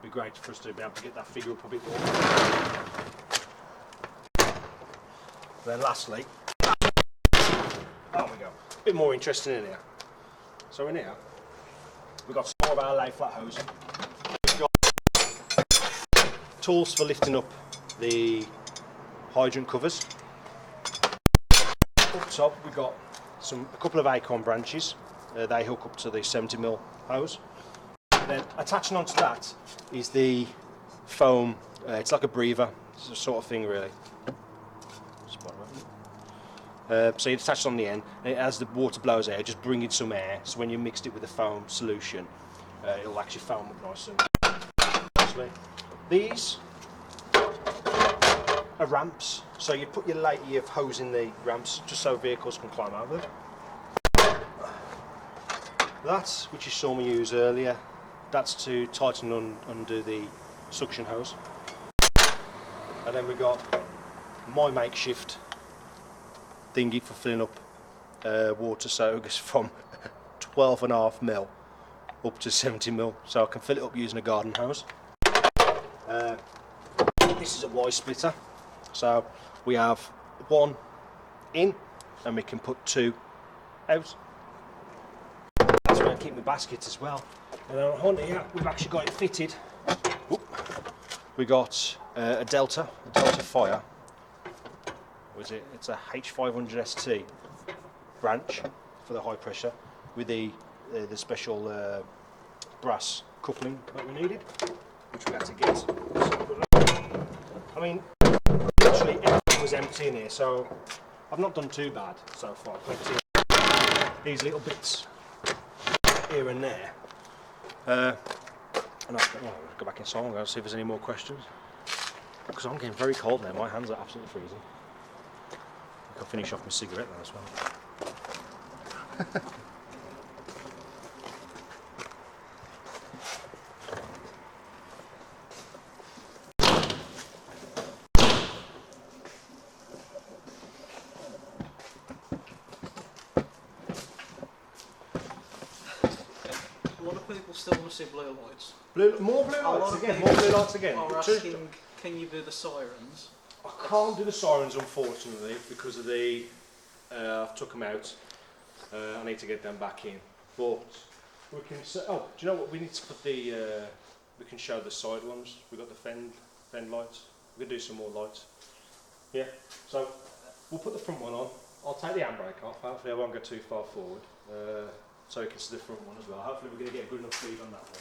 be great for us to be able to get that figure up a bit more. Then lastly, there we go, a bit more interesting in here. So in here, we've got some more of our lay flat hose. We've got tools for lifting up the hydrant covers. Up top we've got a couple of acorn branches. They hook up to the 70mm hose. And then attaching onto that is the foam. It's like a breather, it's a sort of thing really. So you attach it on the end, and as the water blows out, just bring in some air. So when you mixed it with the foam solution, it'll actually foam up nice and nicely. These are ramps, so you put your hose in the ramps just so vehicles can climb over them. That, which you saw me use earlier, that's to tighten under the suction hose. And then we've got my makeshift thingy for filling up water, so it goes from 12.5mm up to 70mm, so I can fill it up using a garden hose. This is a Y splitter. So we have one in and we can put 2 out. That's where I keep my baskets as well. And then on here we've actually got it fitted. Oop. We got a Delta Fire. It's a H500 ST branch for the high pressure with the special brass coupling that we needed, which we had to get. I mean, literally everything was empty in here, so I've not done too bad so far. These little bits here and there. And I'll go back inside and go see if there's any more questions. Because I'm getting very cold now, my hands are absolutely freezing. I'll finish off my cigarette now as well. A lot of people still want to see blue lights. More blue lights again. Are asking, can you do the sirens? I can't do the sirens unfortunately because of the I've took them out. I need to get them back in. But we can. Oh, do you know what? We need to put the. We can show the side ones. We've got the fend lights. We can do some more lights. Yeah. So we'll put the front one on. I'll take the handbrake off. Hopefully I won't go too far forward. So you can see the front one as well. Hopefully we're going to get a good enough feed on that one.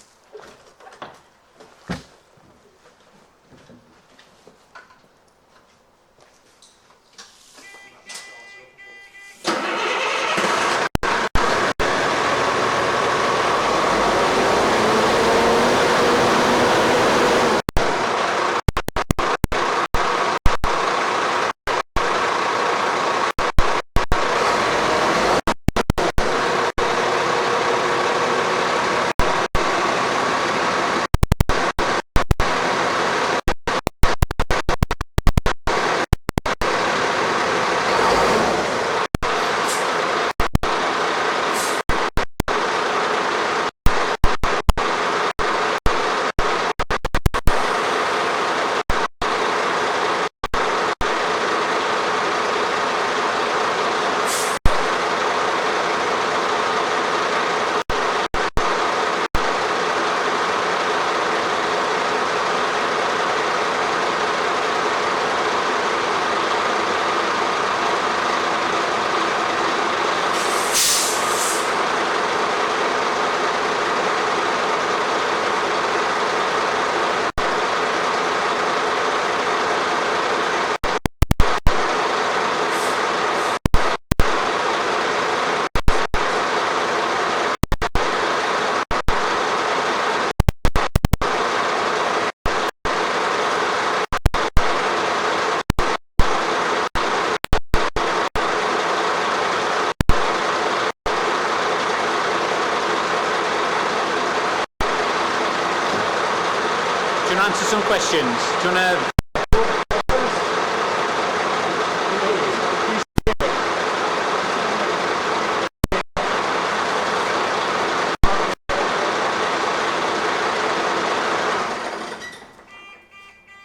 Answer some questions. Do you want to?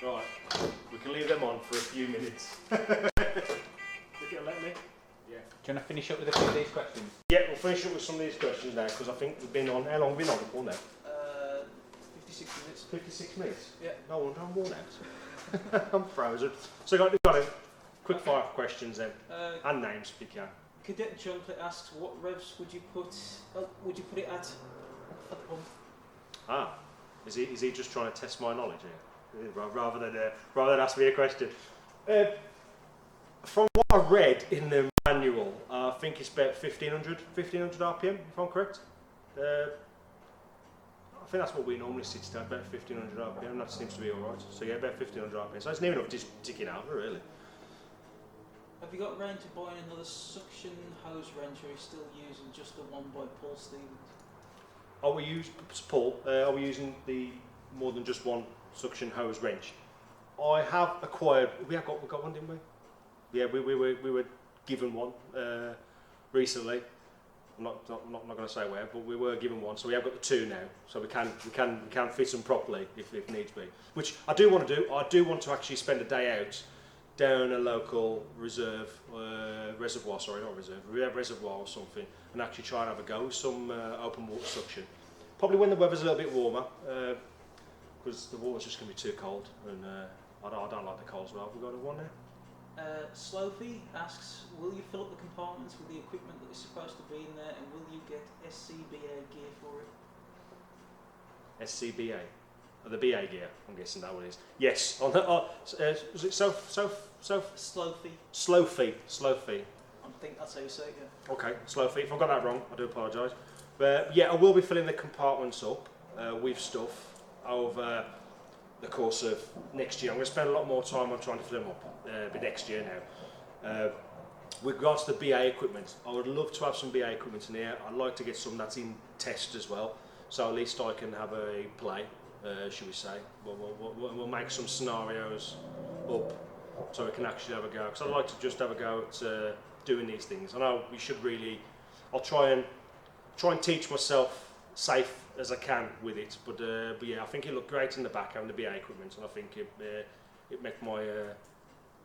Right, we can leave them on for a few minutes. Think it'll let me? Yeah. Do you want to finish up with a few of these questions? Yeah, we'll finish up with some of these questions now because I think we've been on. How long have we been on for now? 56 minutes. 56 minutes? Yeah. No wonder I'm worn out. I'm frozen. So we've got a quick fire questions then, and names if you can. Cadet Junket asks, what revs would you put it at the pump? Ah, is he just trying to test my knowledge here, rather than ask me a question? From what I read in the manual, I think it's about 1500 RPM, if I'm correct. I think that's what we normally sit at, about 1500 RPM, that seems to be alright. So yeah, about 1500 RPM, so it's near enough just ticking over really. Have you got round to buying another suction hose wrench, or are you still using just the one by Paul Stevens? Are we using the more than just one suction hose wrench? I have acquired, we got one, didn't we? Yeah, we were given one recently. I'm not going to say where, but we were given one, so we have got the two now, so we can fit them properly if needs be. Which I do want to do. I do want to actually spend a day out down a local reservoir, sorry, not reserve, reservoir or something, and actually try and have a go with some open water suction. Probably when the weather's a little bit warmer, because the water's just going to be too cold, and I don't like the cold as well. We've got one there. Slowfy asks, will you fill up the compartments with the equipment that is supposed to be in there, and will you get SCBA gear for it? SCBA? The BA gear, I'm guessing that one is. Yes, on the, was it Slowfy. Slowfy. I think that's how you say it, yeah. Okay, Slowfy. If I got that wrong, I do apologise. But yeah, I will be filling the compartments up with stuff over the course of next year. I'm going to spend a lot more time on trying to fill them up, but next year now. With regards to the BA equipment, I would love to have some BA equipment in here. I'd like to get some that's in test as well, so at least I can have a play, should we say. We'll make some scenarios up so we can actually have a go, because I'd like to just have a go at doing these things. I know we should really, I'll try and teach myself safe as I can with it, but yeah, I think it looked great in the back having the BA equipment, and I think it make my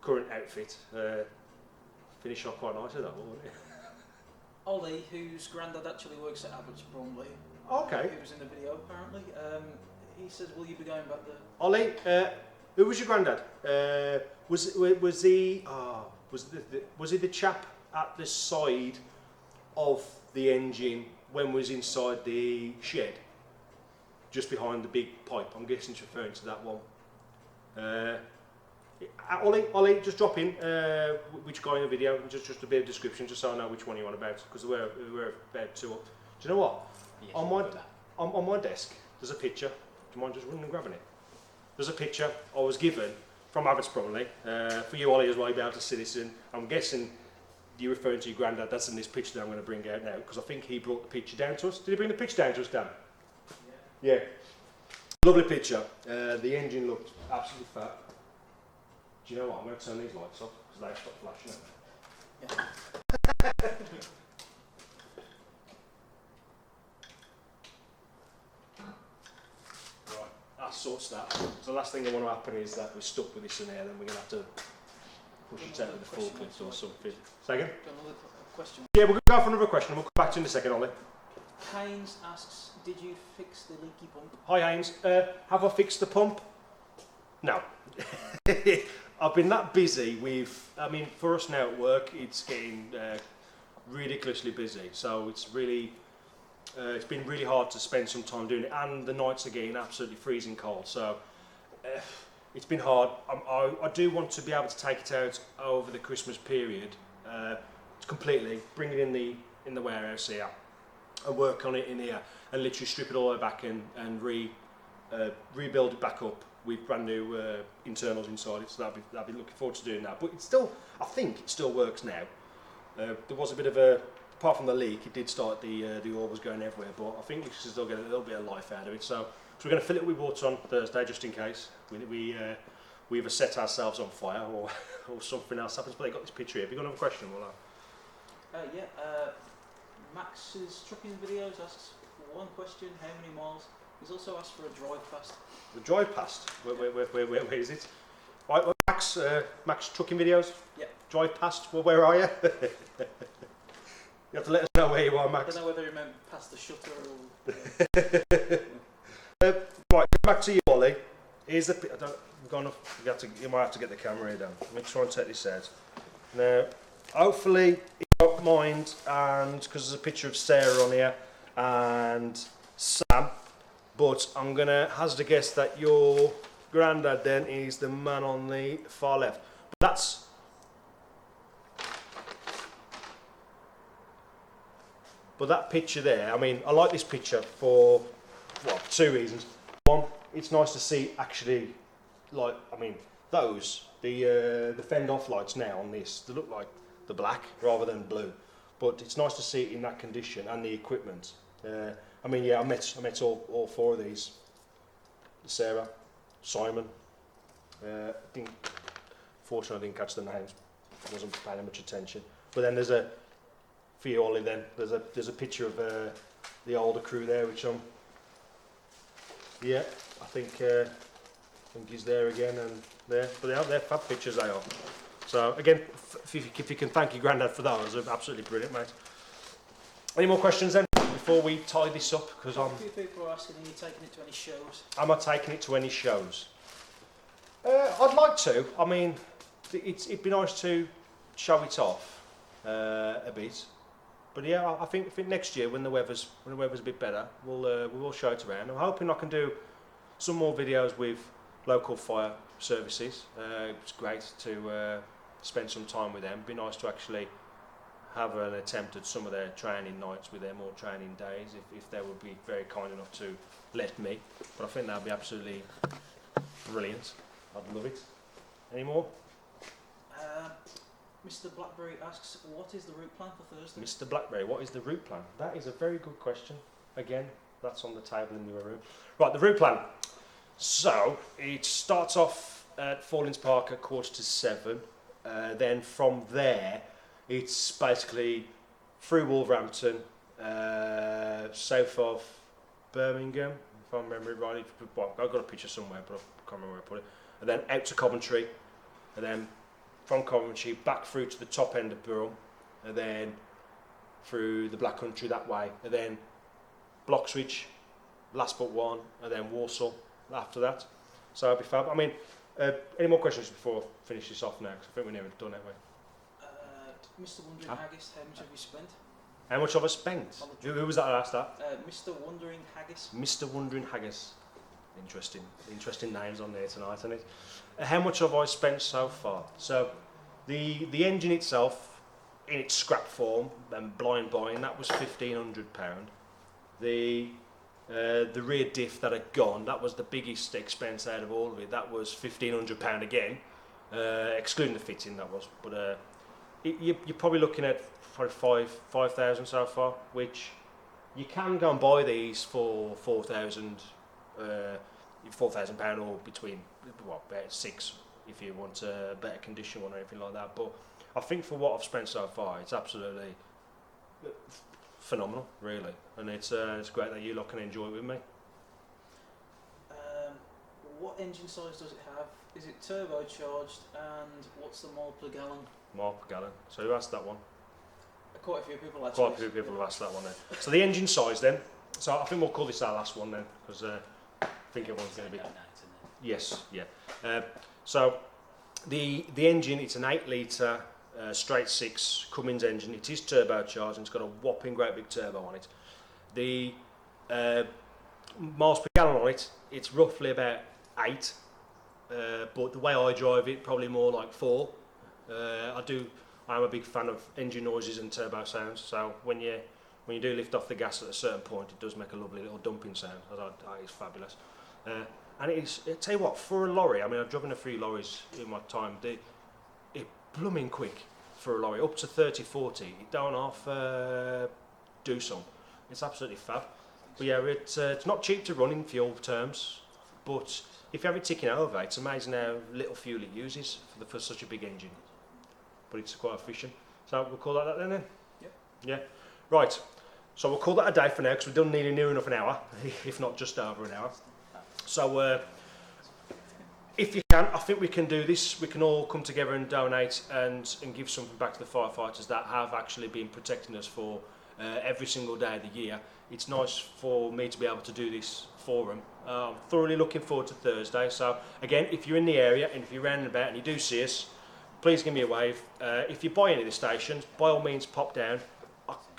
current outfit finish off quite nicely, that wouldn't it? Ollie, whose granddad actually works at Abbott's Bromley, Okay. who was in the video apparently, he says, will you be going back there? Ollie, who was your granddad? Was he the chap at the side of the engine when was inside the shed, just behind the big pipe? I'm guessing it's referring to that one. Ollie, just drop in which guy in the video, and just a bit of description, just so I know which one you're on about, because there were about two up. Do you know what? Yes, On my desk, there's a picture. Do you mind just running and grabbing it? There's a picture I was given from Abbott's Bromley, for you, Ollie, as well. You'll be able to see this in. I'm guessing you're referring to your granddad. That's in this picture that I'm going to bring out now, because I think he brought the picture down to us. Did he bring the picture down to us, Dan? Yeah. Lovely picture. The engine looked absolutely fat. Do you know what? I'm going to turn these lights off because they stop flashing. Yeah. Right, that sorts that. So the last thing that want to happen is that we're stuck with this in here, then we're going to have to push it out with the forklift or something. Second? Got another question. Yeah, we're going to go for another question and we'll come back to you in a second, Ollie. Haynes asks, did you fix the leaky pump? Hi Haynes, have I fixed the pump? No. I've been that busy with, I mean, for us now at work, it's getting ridiculously busy. So it's really, it's been really hard to spend some time doing it, and the nights are getting absolutely freezing cold. So it's been hard. I do want to be able to take it out over the Christmas period, completely, bring it in the warehouse here, and work on it in here, and literally strip it all the way back and rebuild it back up with brand new internals inside it. So that'd be looking forward to doing that. But it's still, I think it still works now. There was a bit of a, apart from the leak, it did start the oil was going everywhere. But I think we should still get a little bit of life out of it. So we're going to fill it with water on Thursday, just in case we either set ourselves on fire or something else happens. But they got this picture here. Have you got another question? Max's trucking videos asks one question: how many miles? He's also asked for a drive past. The drive past. Where is it? Right, well, Max trucking videos. Yeah. Drive past. Well, where are you? You have to let us know where you are, Max. I don't know whether he meant past the shutter or. Right, go back to you, Ollie. Here's the. I don't. I'm gonna. You might have to get the camera here down. Let me try and take this out. Now, hopefully you don't mind, and because there's a picture of Sarah on here and Sam. But I'm going to hazard a guess that your granddad then is the man on the far left. But that picture there, I mean, I like this picture for, well, two reasons. One, it's nice to see actually, like, I mean, the fend-off lights now on this, they look like the black rather than blue. But it's nice to see it in that condition, and the equipment. I mean, yeah, I met all four of these. Sarah, Simon. Fortunately, I didn't catch the names. I wasn't paying much attention. But then there's a, for you, Ollie, then there's a picture of the older crew there, which yeah, I think he's there again and there. But they're fab pictures, they are. So again, if you can thank your granddad for that, it was absolutely brilliant, mate. Any more questions then before we tie this up? Because A few people are asking, are you taking it to any shows? am I taking it to any shows? I'd like to. I mean, it'd be nice to show it off a bit. But yeah, I think next year when the weather's a bit better, we will show it around. I'm hoping I can do some more videos with local fire services. It's great to spend some time with them. It'd be nice to actually have an attempt at some of their training nights with them or training days, if they would be very kind enough to let me. But I think that would be absolutely brilliant. I'd love it. Any more? Mr. Blackberry asks, what is the route plan for Thursday? Mr. Blackberry, what is the route plan? That is a very good question. Again, that's on the table in your room. Right, the route plan. So, it starts off at Fallings Park at 6:45. Then from there, it's basically through Wolverhampton, south of Birmingham, if I remember it right. Well, I've got a picture somewhere, but I can't remember where I put it. And then out to Coventry, and then from Coventry back through to the top end of Borough, and then through the Black Country that way, and then Bloxwich, last but one, and then Walsall after that. So I'll be fab. I mean, any more questions before I finish this off now? Because I think we're nearly done, haven't we? Mr. Wondering Haggis, how much have you spent? How much have I spent? Who was that that asked that? Mr. Wondering Haggis. Mr. Wondering Haggis. Interesting names on there tonight, isn't it? How much have I spent so far? So, the engine itself, in its scrap form, and blind buying, that was £1,500. The rear diff that had gone, that was the biggest expense out of all of it. That was £1,500 again, excluding the fitting. That was, but you're probably looking at probably 5,000 so far, which you can go and buy these for £4,000 or between about £6,000 if you want a better condition one or anything like that. But I think for what I've spent so far, it's absolutely phenomenal, really, and it's great that you lot can enjoy it with me. What engine size does it have? Is it turbocharged, and what's the mile per gallon? Mile per gallon. So who asked that one? Quite a few people actually. Quite a few people have asked that one then. So the engine size then. So I think we'll call this our last one then, because I think everyone's going to be. Yes, yeah. So the engine, it's an 8 litre straight 6 Cummins engine. It is turbocharged and it's got a whopping great big turbo on it. The miles per gallon on it, it's roughly about 8, but the way I drive it, probably more like 4. I'm a big fan of engine noises and turbo sounds, so when you do lift off the gas at a certain point, it does make a lovely little dumping sound. It's fabulous. And it's, I tell you what, for a lorry, I mean, I've driven a few lorries in my time, it's blooming quick for a lorry, up to 30, 40, it don't half do some. It's absolutely fab. But yeah, it's not cheap to run in fuel terms, but if you have it ticking over, it's amazing how little fuel it uses for such a big engine. But it's quite efficient. So we'll call that then? Yep. Yeah. Right. So we'll call that a day for now, because we've done nearly near enough an hour, if not just over an hour. So if you can, I think we can do this. We can all come together and donate and give something back to the firefighters that have actually been protecting us for every single day of the year. It's nice for me to be able to do this for them. I'm thoroughly looking forward to Thursday. So again, if you're in the area and if you're round and about and you do see us, please give me a wave. If you buy any of the stations, by all means pop down.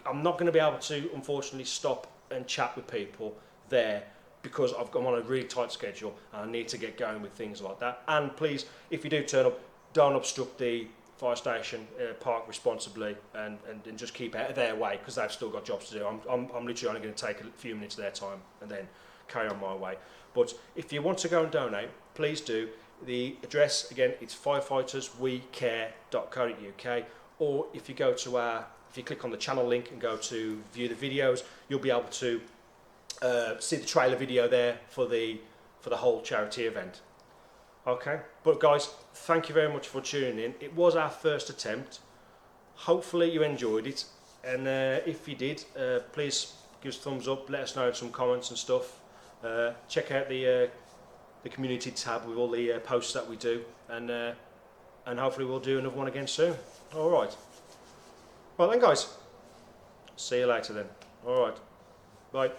I'm not going to be able to, unfortunately, stop and chat with people there because I'm on a really tight schedule and I need to get going with things like that. And please, if you do turn up, don't obstruct the fire station, park responsibly and just keep out of their way, because they've still got jobs to do. I'm literally only going to take a few minutes of their time and then carry on my way. But if you want to go and donate, please do. The address, again, it's firefighterswecare.co.uk, or if you go to if you click on the channel link and go to view the videos, you'll be able to see the trailer video there for the whole charity event. Okay, but guys, thank you very much for tuning in. It was our first attempt. Hopefully you enjoyed it, and if you did, please give us a thumbs up, let us know in some comments and stuff. Check out the community tab with all the posts that we do, and and hopefully we'll do another one again soon. Alright. Well then guys, see you later then. Alright. Bye.